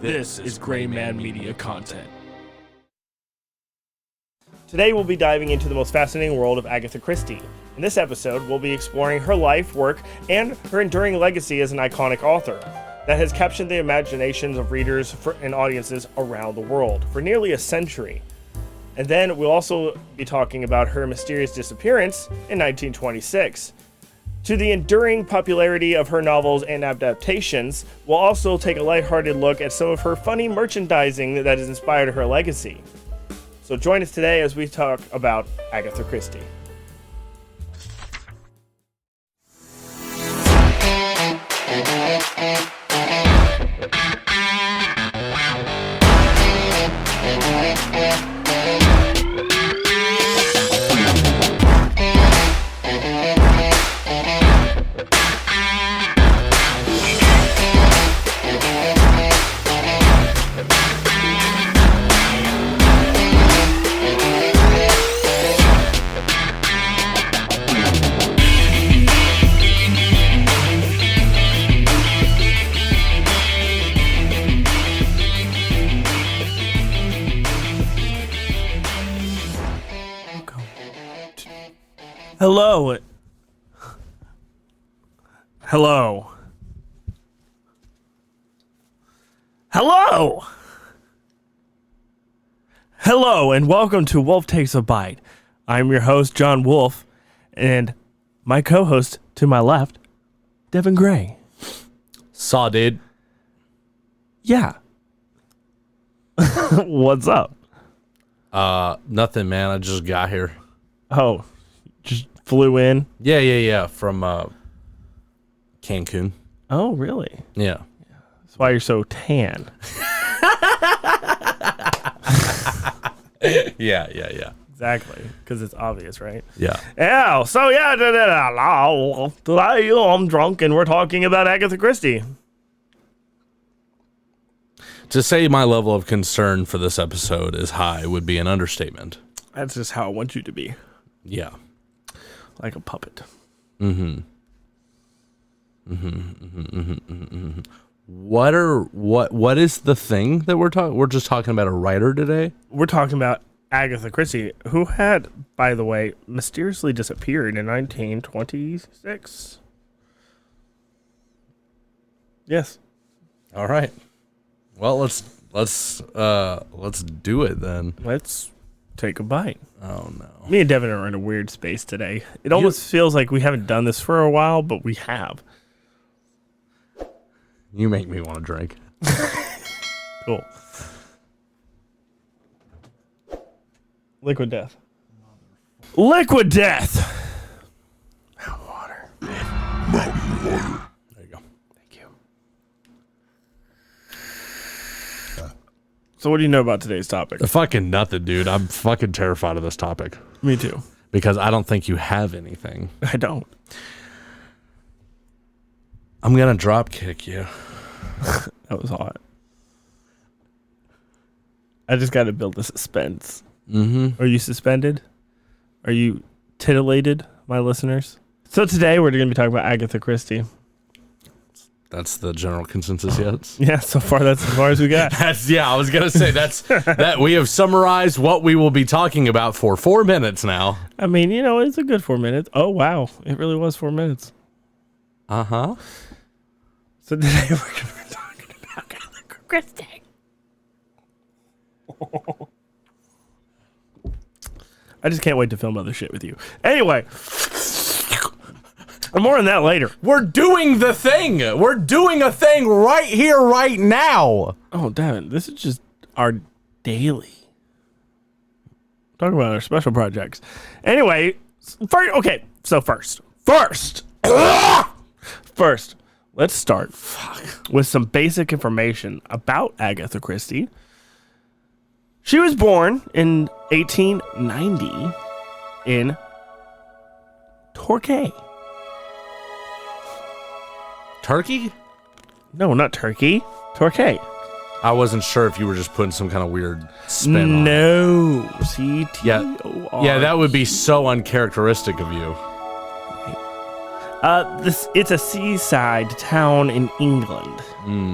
This is Gray Man Media content. Today we'll be diving into the most fascinating world of Agatha Christie. In this episode, we'll be exploring her life, work, and her enduring legacy as an iconic author that has captured the imaginations of readers and audiences around the world for nearly a century. And then we'll also be talking about her mysterious disappearance in 1926. To the enduring popularity of her novels and adaptations, we'll also take a lighthearted look at some of her funny merchandising that has inspired her legacy. So join us today as we talk about Agatha Christie. Hello. Hello. Hello. Hello, and welcome to Wolf Takes a Bite. I'm your host, John Wolf, and my co-host to my left, Devin Gray. Saw, dude. Yeah. What's up? Nothing, man. I just got here. Oh, just flew in? Yeah. From Cancun. Oh, really? Yeah. That's why you're so tan. Yeah. Exactly, because it's obvious, right? Yeah. Yeah, so yeah, today I'm drunk and we're talking about Agatha Christie. To say my level of concern for this episode is high would be an understatement. That's just how I want you to be. Yeah. Like a puppet. What is the thing that we're talking? We're just talking about a writer today? We're talking about Agatha Christie, who had, by the way, mysteriously disappeared in 1926. Yes. All right. Well, let's do it then. Let's take a bite. Oh no. Me and Devin are in a weird space today. It almost feels like we haven't done this for a while, but we have. You make me want to drink. Cool. Liquid death. Liquid death. Mountain water. There you go. Thank you. So what do you know about today's topic? Fucking nothing, dude. I'm fucking terrified of this topic. Me too. Because I don't think you have anything. I don't. I'm gonna drop kick you. That was hot. I just got to build the suspense. Are you suspended? Are you titillated, my listeners? So today we're going to be talking about Agatha Christie. That's the general consensus, yes? Yeah, so far that's as far as we got. I was gonna say that we have summarized what we will be talking about for 4 minutes now. I mean, you know, it's a good 4 minutes. Oh wow, it really was 4 minutes. Uh-huh. So today we're going to be talking about Agatha Christie. I just can't wait to film other shit with you. Anyway, more on that later. We're doing the thing. We're doing a thing right here, right now. Oh, Devin, this is just our daily. Talk about our special projects. Anyway, first, let's start with some basic information about Agatha Christie. She was born in 1890 in Torquay. Turkey? No, not Turkey. Torquay. I wasn't sure if you were just putting some kind of weird spin on it. No. C-T-O-R. Yeah, that would be so uncharacteristic of you. It's a seaside town in England,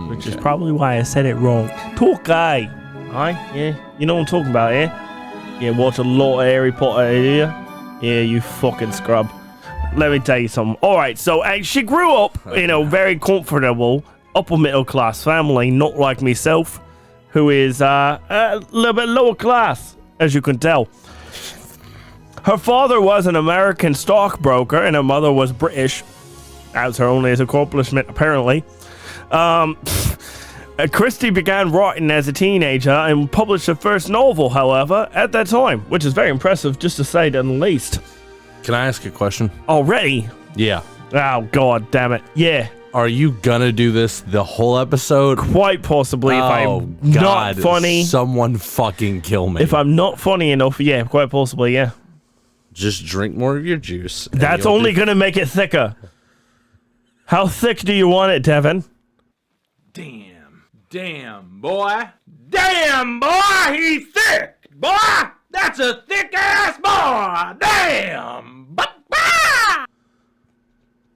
which is probably why I said it wrong. Torquay. Aye, yeah. You know what I'm talking about, yeah? Yeah, watch a lot of Harry Potter here. Yeah, you fucking scrub. Let me tell you something. Alright, so she grew up in a very comfortable, upper middle class family, not like myself, who is a little bit lower class, as you can tell. Her father was an American stockbroker, and her mother was British. That was her only accomplishment, apparently. Christie began writing as a teenager and published her first novel, however, at that time, which is very impressive, just to say the least. Can I ask a question? Already? Yeah. Oh, God damn it. Yeah. Are you gonna do this the whole episode? Quite possibly, if I'm not funny. Someone fucking kill me. If I'm not funny enough, yeah, quite possibly, yeah. Just drink more of your juice. That's only gonna make it thicker. How thick do you want it, Devin? Damn, boy. Damn, boy, he's thick. Boy, that's a thick-ass boy. Damn.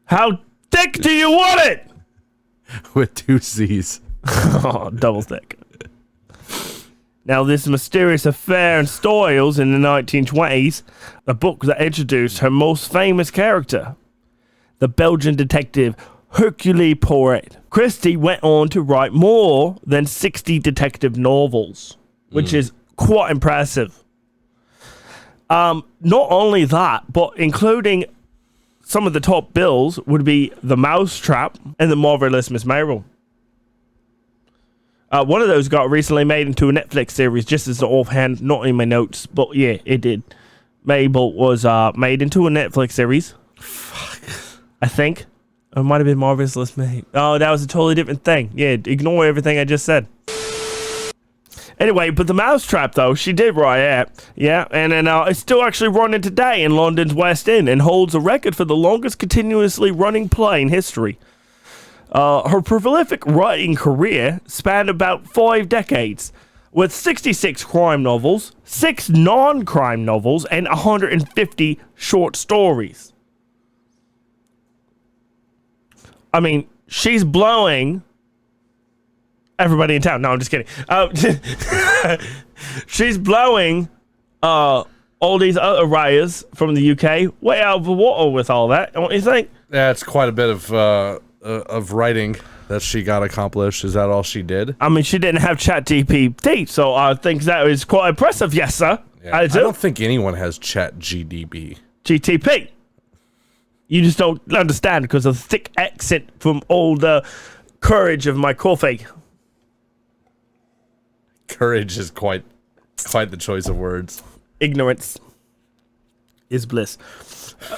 How thick do you want it? With 2 C's. Oh, double thick. Now, this mysterious affair in Styles in the 1920s, a book that introduced her most famous character, the Belgian detective Hercule Poirot. Christie went on to write more than 60 detective novels, which is quite impressive. Not only that, but including some of the top bills would be The Mousetrap and The Marvelous Miss Marple. One of those got recently made into a Netflix series, just as the offhand, not in my notes, but yeah, it did. Mabel was made into a Netflix series. Fuck. I think. It might have been Marvelous Miss. Oh, that was a totally different thing. Yeah, ignore everything I just said. Anyway, but The Mousetrap, though, she did write it. Yeah, and then it's still actually running today in London's West End and holds a record for the longest continuously running play in history. Her prolific writing career spanned about 5 decades, with 66 crime novels, 6 non-crime novels, and 150 short stories. I mean, she's blowing everybody in town. No, I'm just kidding. She's blowing all these other writers from the UK way out of the water with all that. Don't you think? Yeah, it's quite a bit of writing that she got accomplished. Is that all she did? I mean, she didn't have ChatGPT, so I think that is quite impressive. Yes, sir. Yeah, I don't think anyone has ChatGDP. GTP. You just don't understand because of the thick accent from all the courage of my coffee. Courage is quite the choice of words. Ignorance is bliss.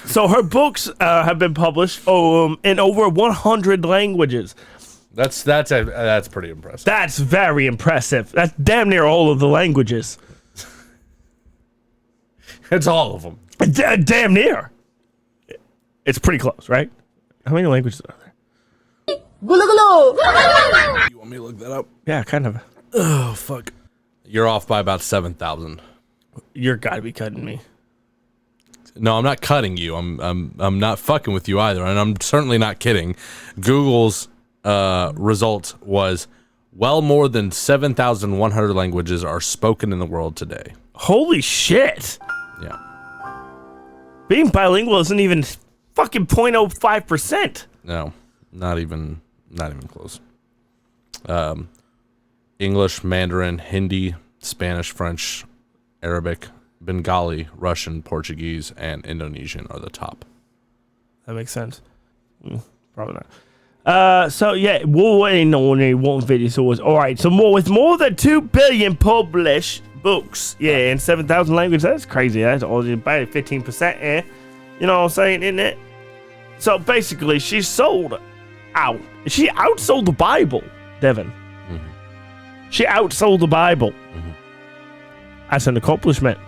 So her books have been published in over 100 languages. That's pretty impressive. That's very impressive. That's damn near all of the languages. It's all of them. Damn near. It's pretty close, right? How many languages are there? You want me to look that up? Yeah, kind of. Oh, fuck. You're off by about 7,000. You're gotta be cutting me. No, I'm not cutting you. I'm not fucking with you either, and I'm certainly not kidding. Google's result was well more than 7,100 languages are spoken in the world today. Holy shit! Yeah. Being bilingual isn't even fucking 0.05%. No, not even close. English, Mandarin, Hindi, Spanish, French, Arabic, Bengali, Russian, Portuguese, and Indonesian are the top. That makes sense. Probably not. So yeah, we're waiting on only one video source. All right, so with more than 2 billion published books, yeah, in 7,000 languages. That's crazy. That's only about 15%. Yeah, you know what I'm saying, isn't it? So basically, she sold out. She outsold the Bible, Devin. Mm-hmm. She outsold the Bible. Mm-hmm. That's an accomplishment.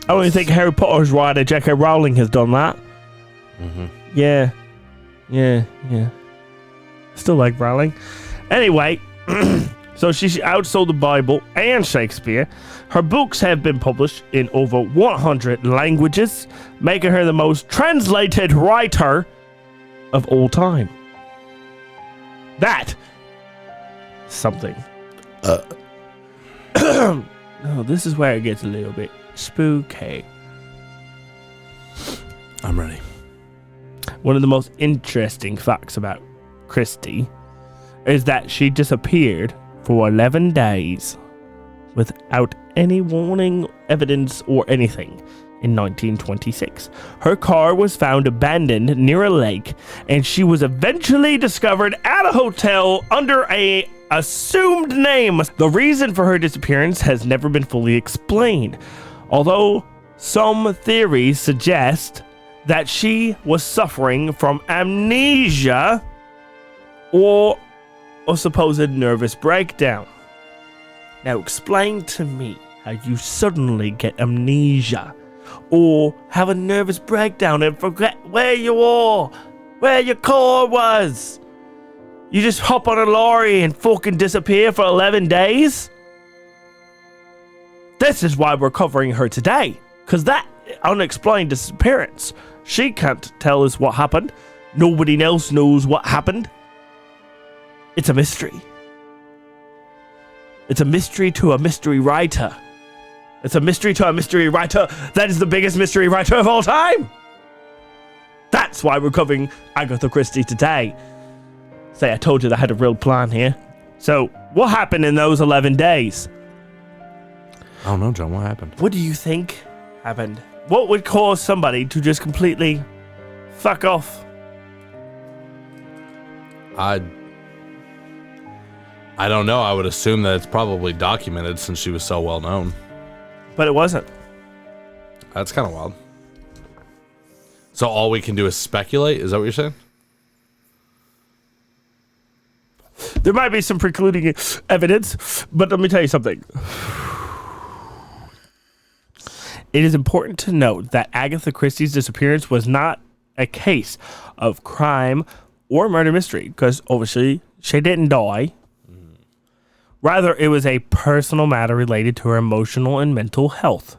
I don't even think Harry Potter's writer J.K. Rowling has done that. Mm-hmm. Yeah. Still like Rowling. Anyway, So she outsold the Bible and Shakespeare. Her books have been published in over 100 languages, making her the most translated writer of all time. That is something. Oh, this is where it gets a little bit spooky. I'm ready. One of the most interesting facts about Christie is that she disappeared for 11 days without any warning, evidence, or anything in 1926. Her car was found abandoned near a lake, and she was eventually discovered at a hotel under a assumed name. The reason for her disappearance has never been fully explained, although some theories suggest that she was suffering from amnesia or a supposed nervous breakdown. Now explain to me how you suddenly get amnesia or have a nervous breakdown and forget where you are, where your car was. You just hop on a lorry and fucking disappear for 11 days? This is why we're covering her today, because that unexplained disappearance, she can't tell us what happened. Nobody else knows what happened. It's a mystery. It's a mystery to a mystery writer. It's a mystery to a mystery writer that is the biggest mystery writer of all time. That's why we're covering Agatha Christie today. Say, I told you that I had a real plan here. So, what happened in those 11 days? I don't know, John. What happened? What do you think happened? What would cause somebody to just completely fuck off? I don't know. I would assume that it's probably documented since she was so well known. But it wasn't. That's kind of wild. So all we can do is speculate? Is that what you're saying? There might be some precluding evidence, but let me tell you something. It is important to note that Agatha Christie's disappearance was not a case of crime or murder mystery, because obviously she didn't die. Rather, it was a personal matter related to her emotional and mental health.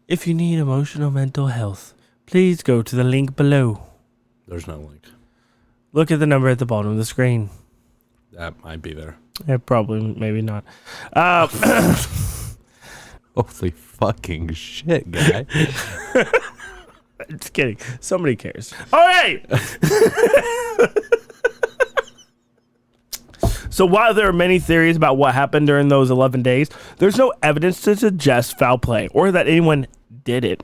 If you need emotional mental health, please go to the link below. There's no link. Look at the number at the bottom of the screen. That might be there. Yeah, probably, maybe not. Holy fucking shit, guy. Just kidding. Somebody cares. All right. So while there are many theories about what happened during those 11 days, there's no evidence to suggest foul play or that anyone did it.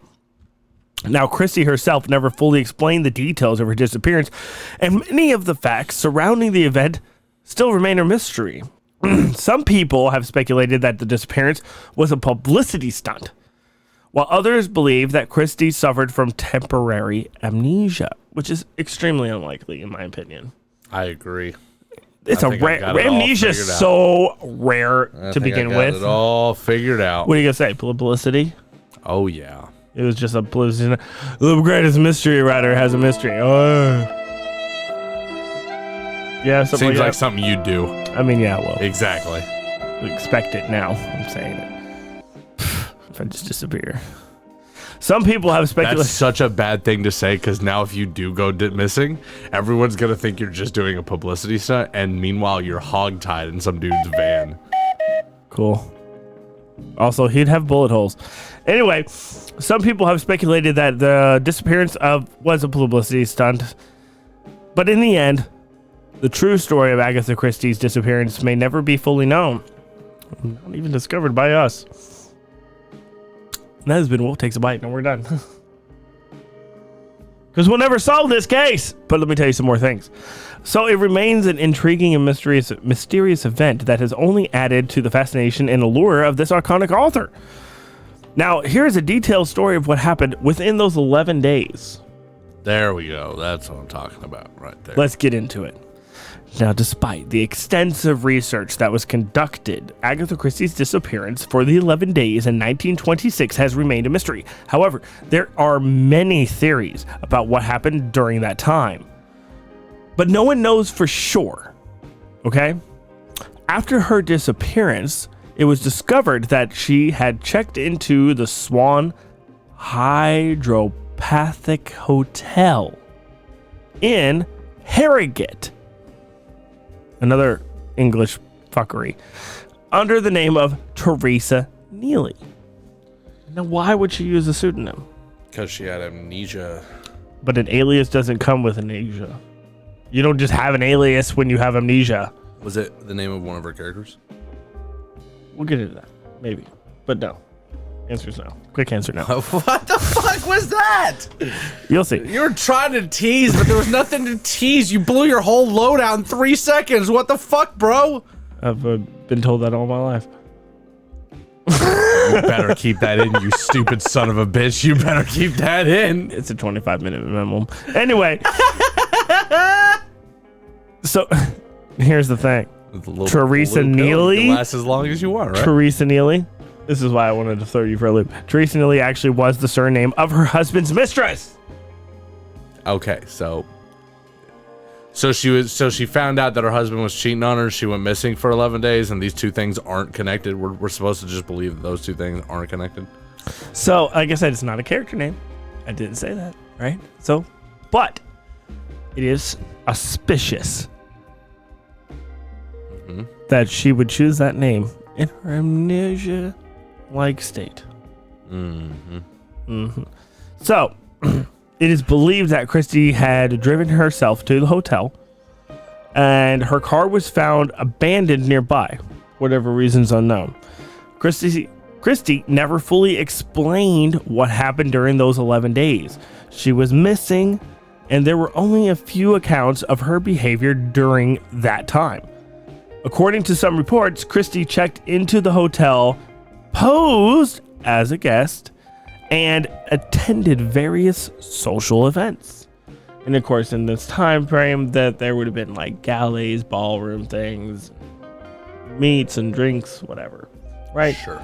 Now, Christie herself never fully explained the details of her disappearance, and many of the facts surrounding the event still remain a mystery. Some people have speculated that the disappearance was a publicity stunt, while others believe that Christie suffered from temporary amnesia, which is extremely unlikely in my opinion. I agree. It's a rare amnesia is so rare to begin with. It all figured out. What are you gonna say? Publicity? Oh yeah. It was just a publicity. The greatest mystery writer has a mystery. Yeah, seems like something you do. I mean, yeah, well, Exactly. expect it now. I'm saying it. If I just disappear. Some people have speculated. That's such a bad thing to say, because now if you do go missing, everyone's going to think you're just doing a publicity stunt, and meanwhile you're hogtied in some dude's van. Cool. Also, he'd have bullet holes. Anyway, some people have speculated that the disappearance was a publicity stunt. But in the end, the true story of Agatha Christie's disappearance may never be fully known. Not even discovered by us. And that has been Wolf Takes a Bite, and we're done. Because we'll never solve this case. But let me tell you some more things. So it remains an intriguing and mysterious event that has only added to the fascination and allure of this iconic author. Now, here's a detailed story of what happened within those 11 days. There we go. That's what I'm talking about right there. Let's get into it. Now, despite the extensive research that was conducted, Agatha Christie's disappearance for the 11 days in 1926 has remained a mystery. However, there are many theories about what happened during that time. But no one knows for sure. Okay? After her disappearance, it was discovered that she had checked into the Swan Hydropathic Hotel in Harrogate, another English fuckery, under the name of Teresa Neely. Now, why would she use a pseudonym? Because she had amnesia. But an alias doesn't come with amnesia. You don't just have an alias when you have amnesia. Was it the name of one of her characters? We'll get into that, maybe. But no. Answer's no. Quick answer, no. What the fuck was that? You'll see. You were trying to tease, but there was nothing to tease. You blew your whole load out in 3 seconds. What the fuck, bro? I've been told that all my life. You better keep that in, you stupid son of a bitch. You better keep that in. It's a 25-minute minimum. Anyway. So, here's the thing. Teresa Neely. You can last as long as you want, right? Teresa Neely. This is why I wanted to throw you for a loop. Teresa Neely actually was the surname of her husband's mistress. Okay, so she found out that her husband was cheating on her. She went missing for 11 days, and these two things aren't connected. We're supposed to just believe that those two things aren't connected. So, like I said, it's not a character name. I didn't say that, right? So, but it is auspicious that she would choose that name in her amnesia-like state. So, it is believed that Christie had driven herself to the hotel, and her car was found abandoned nearby, whatever reasons unknown. Christie never fully explained what happened during those 11 days. She was missing, and there were only a few accounts of her behavior during that time. According to some reports, Christie checked into the hotel, posed as a guest, and attended various social events. And of course, in this time frame, that there would have been like galleys, ballroom things, meats and drinks, whatever, right? Sure.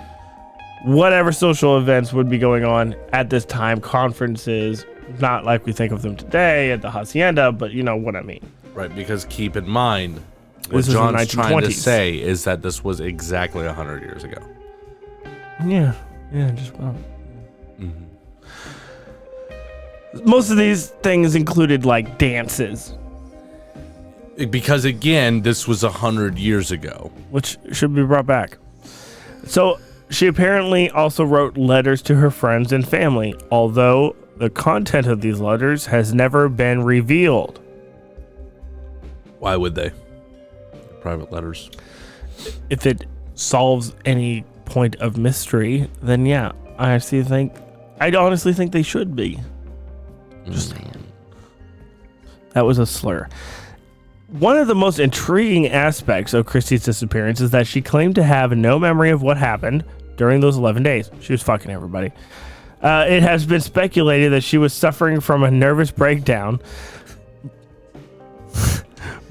Whatever social events would be going on at this time, conferences, not like we think of them today at the hacienda, but you know what I mean. Right, because keep in mind, what This is the John's trying to 1920s. say is that this was exactly 100 years ago. Yeah, just about. Most of these things included like dances, Because again, this was 100 years ago. which should be brought back. So she apparently also wrote letters to her friends and family, although the content of these letters has never been revealed. Why would they? Private letters. If it solves any point of mystery, then yeah, I honestly think they should be. Just saying. That was a slur. One of the most intriguing aspects of Christie's disappearance is that she claimed to have no memory of what happened during those 11 days. She was fucking everybody. It has been speculated that she was suffering from a nervous breakdown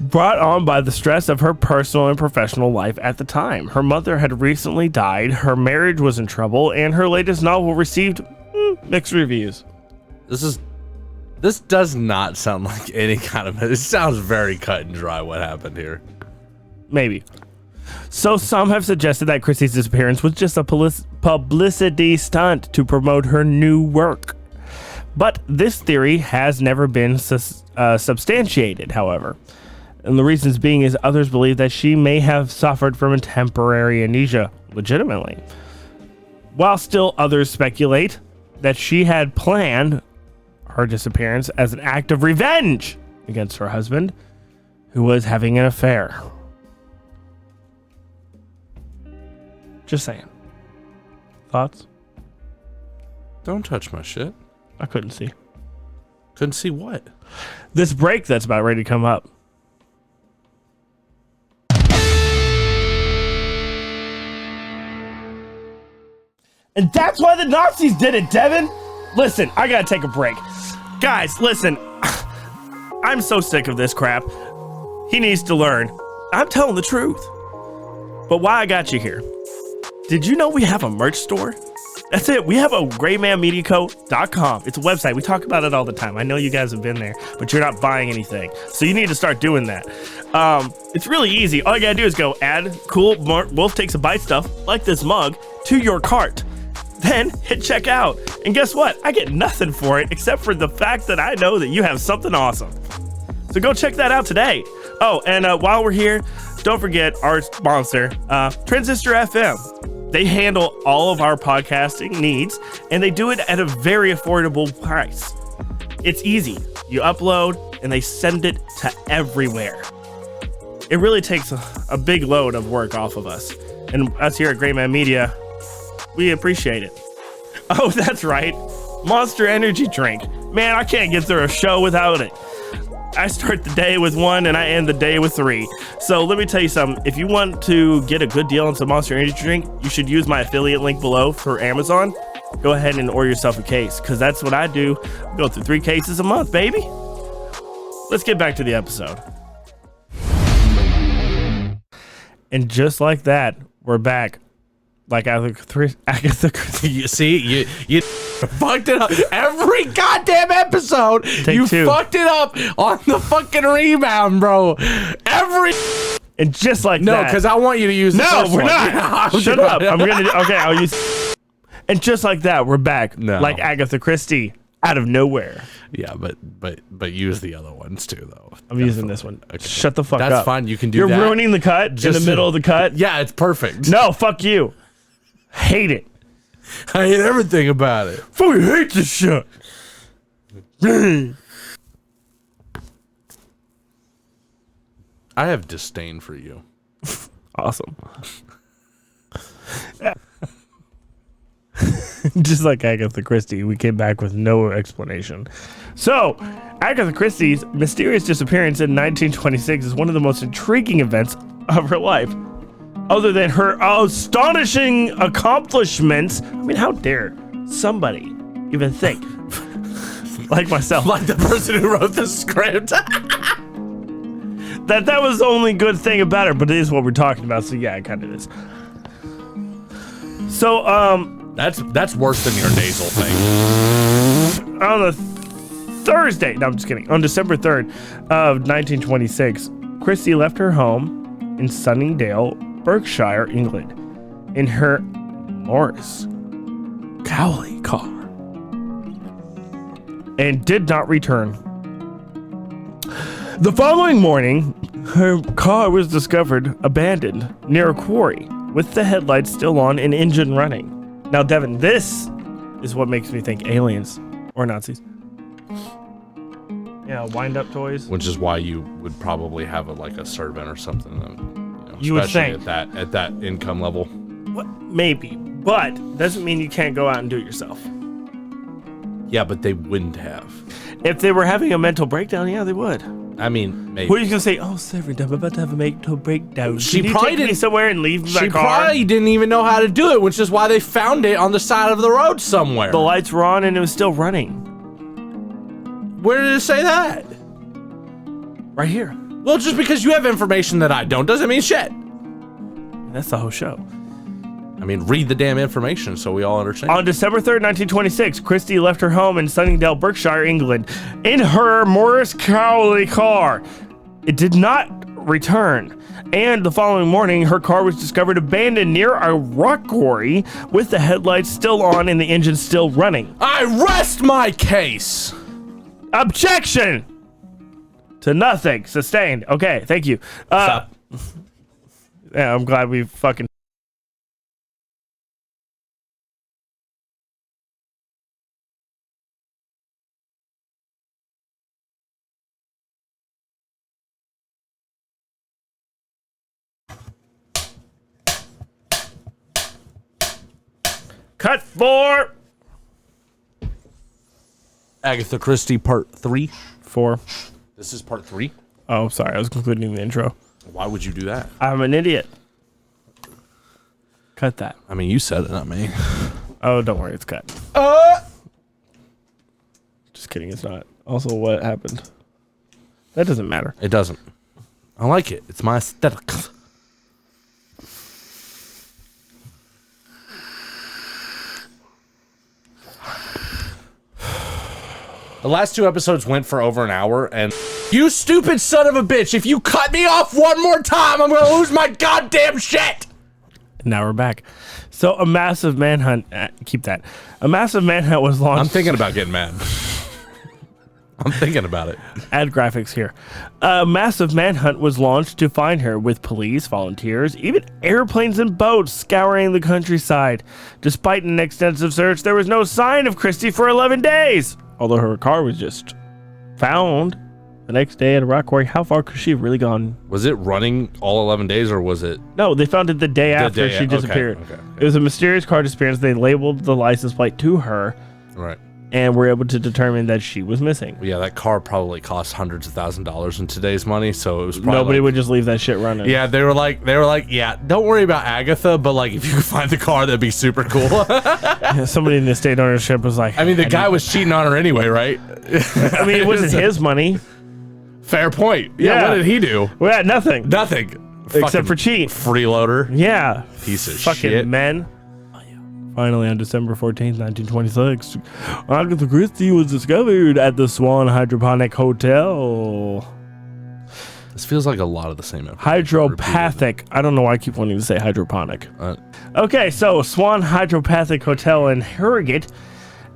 brought on by the stress of her personal and professional life at the time. Her mother had recently died, her marriage was in trouble, and her latest novel received mixed reviews. This does not sound like any kind of... It sounds very cut and dry what happened here. Maybe. So some have suggested that Christie's disappearance was just a publicity stunt to promote her new work. But this theory has never been substantiated, however. And the reasons being is others believe that she may have suffered from a temporary amnesia, legitimately. While still others speculate that she had planned her disappearance as an act of revenge against her husband, who was having an affair. Just saying. Thoughts? Don't touch my shit. I couldn't see. Couldn't see what? This break that's about ready to come up. And that's why the Nazis did it, Devin. Listen, I gotta take a break. Guys, listen. I'm so sick of this crap. He needs to learn. I'm telling the truth. But why I got you here. Did you know we have a merch store? That's it. We have a graymanmediaco.com. It's a website. We talk about it all the time. I know you guys have been there, but you're not buying anything. So you need to start doing that. It's really easy. All you gotta do is go add cool Wolf Takes a Bite stuff, like this mug, to your cart. Then hit checkout. And guess what? I get nothing for it except for the fact that I know that you have something awesome. So go check that out today. Oh, and while we're here, don't forget our sponsor, Transistor FM. They handle all of our podcasting needs, and they do it at a very affordable price. It's easy. You upload, and they send it to everywhere. It really takes a big load of work off of us. And us here at Great Man Media, we appreciate it. Oh, that's right. Monster Energy Drink. Man, I can't get through a show without it. I start the day with 1 and I end the day with 3. So let me tell you something. If you want to get a good deal on some Monster Energy Drink, you should use my affiliate link below for Amazon. Go ahead and order yourself a case, because that's what I do. I go through 3 cases a month, baby. Let's get back to the episode. And just like that, we're back. Like Agatha Christie. You see, you fucked it up every goddamn episode. Take you 2. fucked it up on the fucking rebound, bro. And just like that. No, because I want you to use the first we're one. not. Shut up. I'm gonna. Okay, I'll use. And just like that, we're back. No. Like Agatha Christie, out of nowhere. Yeah, but use the other ones too, though. I'm using this one. Okay. Shut the fuck up. That's fine. You can do You're that. You're ruining the cut in the middle of the cut. Yeah, it's perfect. No, fuck you. Hate it. I hate everything about it. Fucking hate this shit. I have disdain for you. Awesome. Just like Agatha Christie, we came back with no explanation. So, Agatha Christie's mysterious disappearance in 1926 is one of the most intriguing events of her life. Other than her astonishing accomplishments, I mean, how dare somebody even think, like myself, Like the person who wrote the script. that was the only good thing about her, but it is what we're talking about, so yeah, it kind of is. So, That's worse than your nasal thing. on the Thursday, no, I'm just kidding, on December 3rd of 1926, Christie left her home in Sunningdale, Berkshire, England, in her Morris Cowley car, and did not return. The following morning, her car was discovered abandoned near a quarry with the headlights still on and engine running. Now, Devin, this is what makes me think aliens or Nazis. Yeah, wind-up toys. Which is why you would probably have a servant or something. You would especially think. at that income level. What? Maybe, but doesn't mean you can't go out and do it yourself. Yeah, but they wouldn't have. If they were having a mental breakdown, yeah, they would. I mean, maybe. What are you gonna say? Oh, Severin, I'm about to have a mental breakdown. She Can you probably take me didn't- somewhere and leave my She car. probably didn't even know how to do it, which is why they found it on the side of the road somewhere. The lights were on and it was still running. Where did it say that? Right here. Well, just because you have information that I don't doesn't mean shit. That's the whole show. I mean, read the damn information so we all understand. On December 3rd, 1926, Christie left her home in Sunningdale, Berkshire, England, in her Morris Cowley car. It did not return. And the following morning, her car was discovered abandoned near a rock quarry with the headlights still on and the engine still running. I rest my case. Objection to nothing. Sustained. Okay, thank you. Stop. Yeah, I'm glad we fucking... Cut 4. Agatha Christie part 3. 4. This is part 3. Oh, sorry. I was concluding the intro. Why would you do that? I'm an idiot. Cut that. I mean, you said it, not me. Oh, don't worry. It's cut. Just kidding. It's not. Also, what happened? That doesn't matter. It doesn't. I like it. It's my aesthetic. The last 2 episodes went for over an hour, and you stupid son of a bitch, if you cut me off one more time, I'm gonna lose my goddamn shit! Now we're back. So a massive manhunt, keep that. A massive manhunt was launched. I'm thinking about getting mad. I'm thinking about it. Add graphics here. A massive manhunt was launched to find her, with police, volunteers, even airplanes and boats scouring the countryside. Despite an extensive search, there was no sign of Christie for 11 days. Although her car was just found the next day at a rock quarry. How far could she have really gone? Was it running all 11 days, or was it? No, they found it the day after she disappeared. Okay. It was a mysterious car disappearance. They labeled the license plate to her. Right. And were able to determine that she was missing. Yeah, that car probably cost hundreds of $1,000s in today's money, so it was probably nobody would just leave that shit running. Yeah, they were like, yeah, don't worry about Agatha, but like if you could find the car, that'd be super cool. Yeah, somebody in the estate ownership was like, I mean, the guy was cheating on her anyway, right? I mean, it wasn't his money. Fair point. Yeah, what did he do? We had nothing. Nothing. Except Fucking for cheat. Freeloader. Yeah. Piece of fucking shit. men. Finally, on December 14th, 1926, Agatha Christie was discovered at the Swan Hydroponic Hotel. This feels like a lot of the same episode. Hydropathic. I don't know why I keep wanting to say hydroponic. Okay, so Swan Hydropathic Hotel in Harrogate,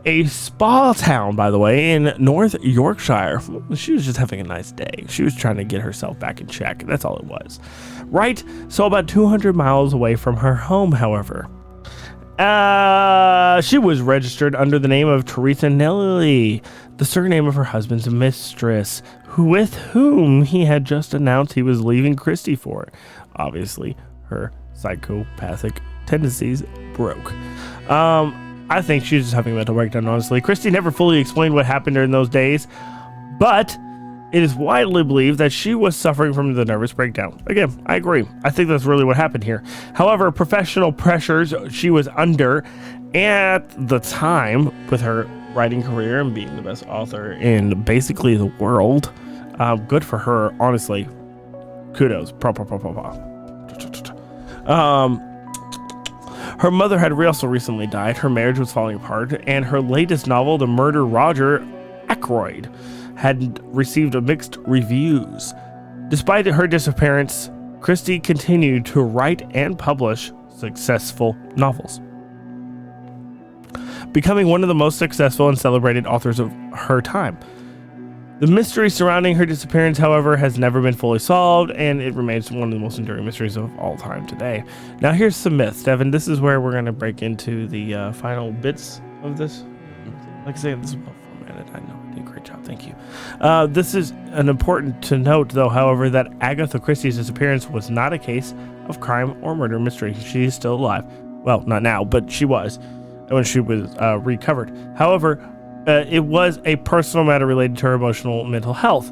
a spa town, by the way, in North Yorkshire. She was just having a nice day. She was trying to get herself back in check. That's all it was. Right? So about 200 miles away from her home, however. She was registered under the name of Teresa Nelly, the surname of her husband's mistress, with whom he had just announced he was leaving Christie for. Obviously, her psychopathic tendencies broke. I think she's just having a mental breakdown, honestly. Christie never fully explained what happened during those days, but it is widely believed that she was suffering from the nervous breakdown. Again, I agree. I think that's really what happened here. However, professional pressures she was under at the time with her writing career and being the best author in basically the world. Good for her, honestly. Kudos. Her mother had also recently died. Her marriage was falling apart, and her latest novel, The Murder Roger Ackroyd, had received mixed reviews. Despite her disappearance, Christie continued to write and publish successful novels, becoming one of the most successful and celebrated authors of her time. The mystery surrounding her disappearance, however, has never been fully solved, and it remains one of the most enduring mysteries of all time today. Now here's some myths, Devin. This is where we're going to break into the final bits of this. Like I said, this is well formatted. I know. Great job, thank you. This is an important to note, though, however, that Agatha Christie's disappearance was not a case of crime or murder mystery. She is still alive. Well, not now, but she was when she was recovered. However, it was a personal matter related to her emotional mental health.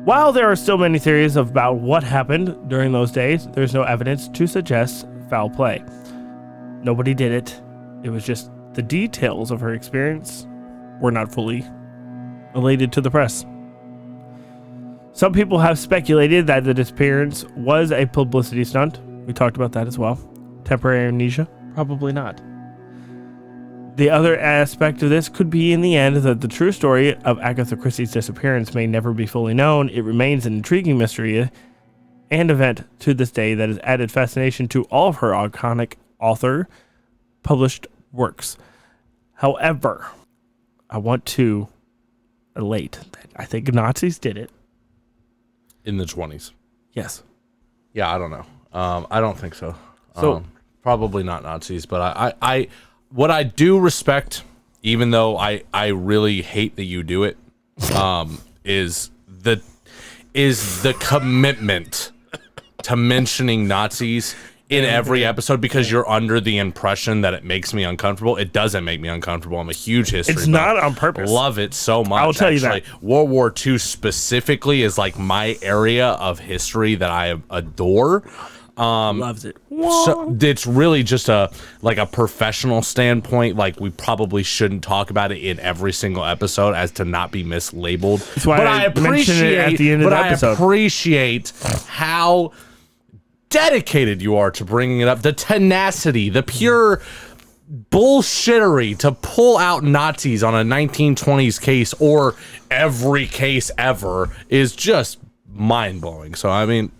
While there are still many theories about what happened during those days, there's no evidence to suggest foul play. Nobody did it. It was just the details of her experience were not fully related to the press. Some people have speculated that the disappearance was a publicity stunt. We talked about that as well. Temporary amnesia? Probably not. The other aspect of this could be in the end that the true story of Agatha Christie's disappearance may never be fully known. It remains an intriguing mystery and event to this day that has added fascination to all of her iconic author published works. However, I want to elate that I think Nazis did it in the 20s. Yes. Yeah, I don't know. I don't think so. So probably not Nazis, but I what I do respect, even though I really hate that you do it, is the commitment to mentioning Nazis in every episode, because you're under the impression that it makes me uncomfortable. It doesn't make me uncomfortable. I'm a huge history buff. It's not on purpose. Love it so much. I'll tell you that. World War II specifically is like my area of history that I adore. Loves it. So it's really just a professional standpoint. Like, we probably shouldn't talk about it in every single episode as to not be mislabeled. That's why I mentioned it at the end of the episode. I appreciate how dedicated you are to bringing it up. The tenacity, the pure bullshittery to pull out Nazis on a 1920s case or every case ever is just mind-blowing. So, I mean,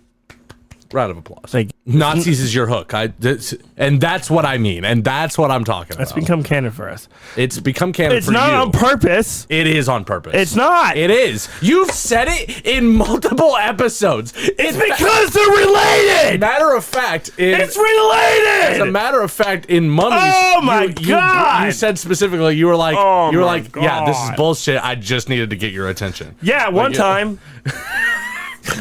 round of applause. Thank you. Nazis is your hook. And that's what I mean. And that's what I'm talking That's about. become canon for us. It's become canon It's for you. not on purpose. It is on purpose. It's not. It is. You've said it in multiple episodes. It's because they're related. Matter of fact, It's related. as a matter of fact, in Mummies, Oh my God. you said specifically, you were like, Oh my yeah, this is God. bullshit. I just needed to get your attention. Yeah, one time.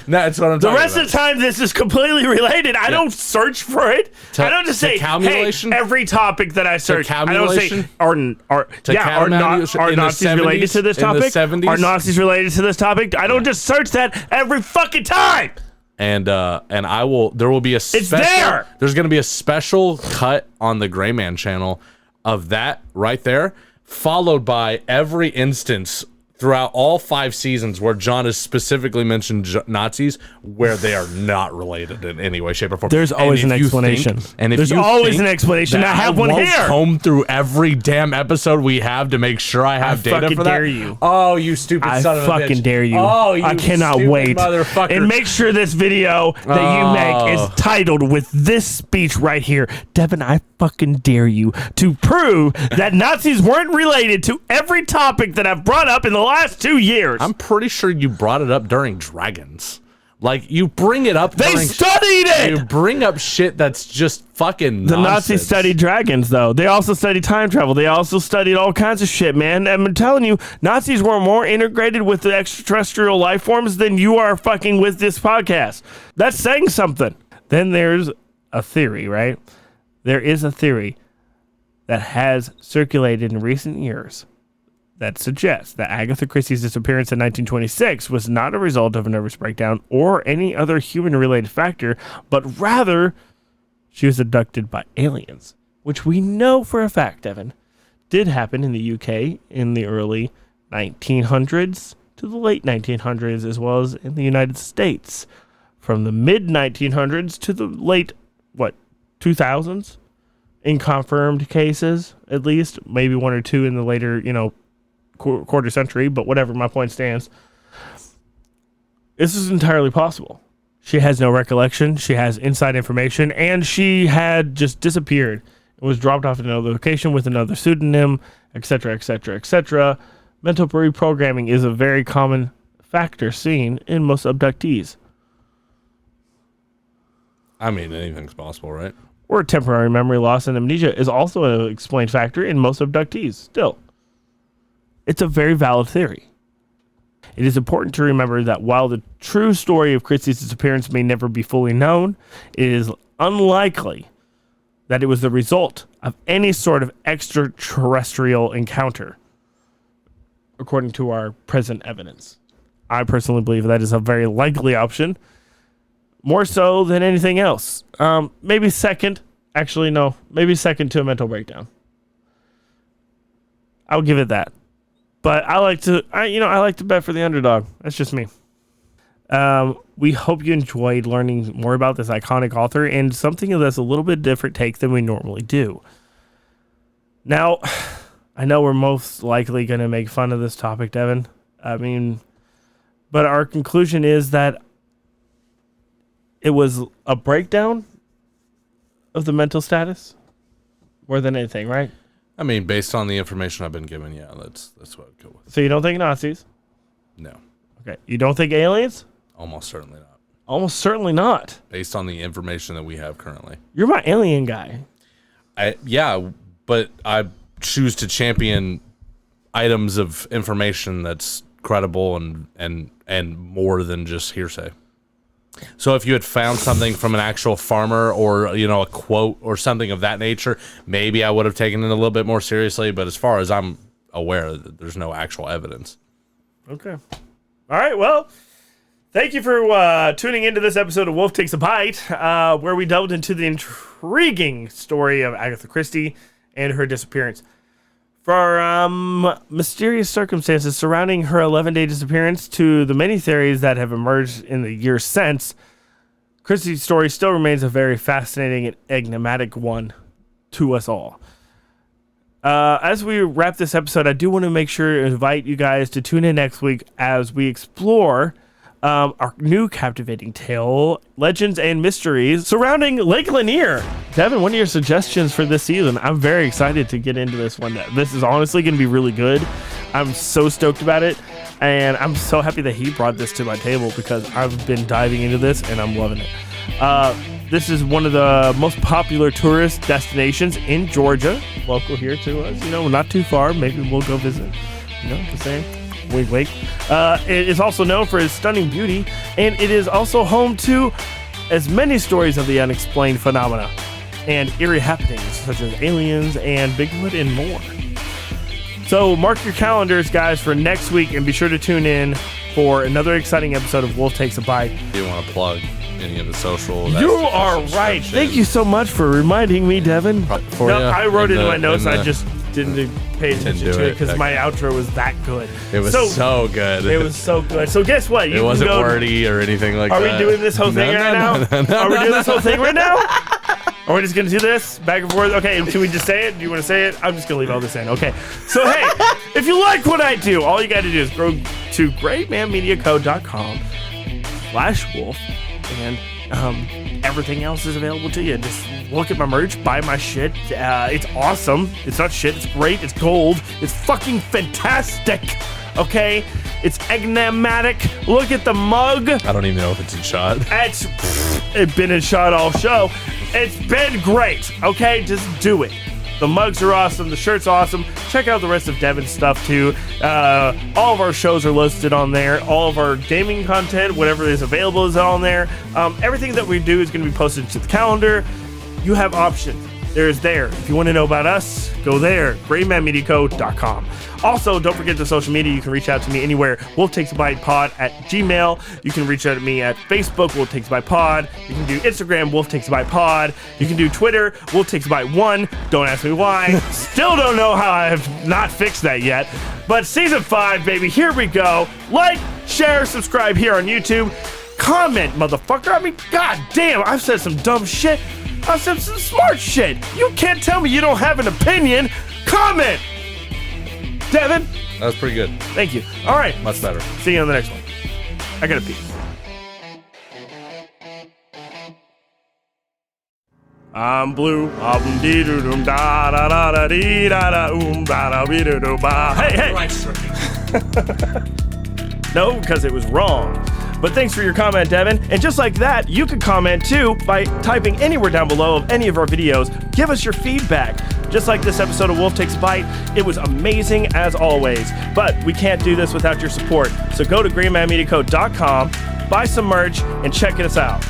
That's what I'm The talking rest about. of the time, this is completely related. I don't search for it. I don't just say, hey, calculation? every topic that I search. I don't say, calculation? are In the Nazis related 70s? to this In the topic? 70s? Are Nazis related to this topic? I don't just search that every fucking time. And I will. There will be a special. there! There's going to be a special cut on the Gray Man channel of that right there, followed by every instance throughout all 5 seasons where John has specifically mentioned Nazis where they are not related in any way, shape, or form. There's always And an if you explanation. And if There's you always think an explanation. that I have one won't here. comb through every damn episode we have to make sure I have data fucking for that. dare you. Oh, you stupid I son of a bitch. fucking dare you. Oh, you I cannot stupid wait. motherfucker. And make sure this video that you make is titled with this speech right here. Devin, I fucking dare you to prove that Nazis weren't related to every topic that I've brought up in the last 2 years. I'm pretty sure you brought it up during Dragons. Like, you bring it up They during... studied it! You bring up shit that's just fucking The nonsense. Nazis studied dragons, though. They also studied time travel. They also studied all kinds of shit, man. I'm telling you, Nazis were more integrated with the extraterrestrial life forms than you are fucking with this podcast. That's saying something. Then there's a theory, right? There is a theory that has circulated in recent years that suggests that Agatha Christie's disappearance in 1926 was not a result of a nervous breakdown or any other human-related factor, but rather she was abducted by aliens, which we know for a fact, Devin, did happen in the UK in the early 1900s to the late 1900s, as well as in the United States from the mid-1900s to the late, 2000s, in confirmed cases, at least, maybe 1 or 2 in the later, quarter century, but whatever, my point stands. This is entirely possible. She has no recollection, she has inside information, and she had just disappeared and was dropped off at another location with another pseudonym, etc., etc., etc. Mental reprogramming is a very common factor seen in most abductees. I mean, anything's possible, right? Or temporary memory loss and amnesia is also an explained factor in most abductees still. It's a very valid theory. It is important to remember that while the true story of Christie's disappearance may never be fully known, it is unlikely that it was the result of any sort of extraterrestrial encounter, according to our present evidence. I personally believe that is a very likely option, more so than anything else. Maybe second. Actually, no. Maybe second to a mental breakdown. I'll give it that. But I like to bet for the underdog. That's just me. We hope you enjoyed learning more about this iconic author and something that's a little bit different take than we normally do. Now, I know we're most likely going to make fun of this topic, Devin. But our conclusion is that it was a breakdown of the mental status more than anything, right? I mean, based on the information I've been given, yeah, that's what I'd go with. So you don't think Nazis? No, Okay. You don't think aliens? almost certainly not. Almost certainly not. Based on the information that we have currently. You're my alien guy. But I choose to champion items of information that's credible and more than just hearsay. So if you had found something from an actual farmer or, a quote or something of that nature, maybe I would have taken it a little bit more seriously. But as far as I'm aware, there's no actual evidence. Okay. All right. Well, thank you for tuning into this episode of Wolf Takes a Bite, where we delved into the intriguing story of Agatha Christie and her disappearance. From mysterious circumstances surrounding her 11-day disappearance to the many theories that have emerged in the years since, Christie's story still remains a very fascinating and enigmatic one to us all. As we wrap this episode, I do want to make sure to invite you guys to tune in next week as we explore our new captivating tale, Legends and Mysteries surrounding Lake Lanier. Devin, what are your suggestions for this season? I'm very excited to get into this one. This is honestly going to be really good. I'm so stoked about it, and I'm so happy that he brought this to my table because I've been diving into this and I'm loving it. This is one of the most popular tourist destinations in Georgia, local here to us. Not too far. Maybe we'll go visit. The same. Wink, wink. It is also known for its stunning beauty, and it is also home to as many stories of the unexplained phenomena and eerie happenings such as aliens and Bigfoot and more. So mark your calendars, guys, for next week, and be sure to tune in for another exciting episode of Wolf Takes a Bite. Do you want to plug any of the social? You are right. Thank you so much for reminding me, Devin. I wrote it in my notes. I just didn't pay attention to it because my outro was that good. It was so good. It was so good. So guess what? It wasn't wordy or anything like that. Are we doing this whole thing right now? Are we doing this whole thing right now? Are we just going to do this back and forth? Okay, can we just say it? Do you want to say it? I'm just going to leave all this in. Okay. So, hey, if you like what I do, all you got to do is go to greatmanmediaco.com/wolf, and everything else is available to you. Just look at my merch, buy my shit. It's awesome. It's not shit. It's great. It's gold. It's fucking fantastic. Okay? It's enigmatic. Look at the mug. I don't even know if it's in shot. It's been in shot all show. It's been great. Okay? Just do it. The mugs are awesome. The shirt's awesome. Check out the rest of Devin's stuff too. All of our shows are listed on there. All of our gaming content, whatever is available, is on there. Everything that we do is going to be posted to the calendar. You have options. There's there. If you want to know about us, go there. greatmanmediaco.com. Also, don't forget the social media. You can reach out to me anywhere. Wolf Takes a Bite Pod at Gmail. You can reach out to me at Facebook, Wolf Takes a Bite Pod. You can do Instagram, Wolf Takes a Bite Pod. You can do Twitter, Wolf Takes a Bite 1. Don't ask me why. Still don't know how I have not fixed that yet. But season 5, baby, here we go. Like, share, subscribe here on YouTube. Comment, motherfucker. I mean, goddamn, I've said some dumb shit. I've said some smart shit. You can't tell me you don't have an opinion. Comment. Devin? That was pretty good. Thank you. All right. Much better. See you on the next one. I gotta pee. I'm blue. Dee doo doo da da da da dee da da da da dee doo doo ba. Hey. No, because it was wrong. But thanks for your comment, Devin. And just like that, you can comment too by typing anywhere down below of any of our videos. Give us your feedback. Just like this episode of Wolf Takes a Bite, it was amazing as always. But we can't do this without your support. So go to greatmanmediaco.com, buy some merch, and check us out.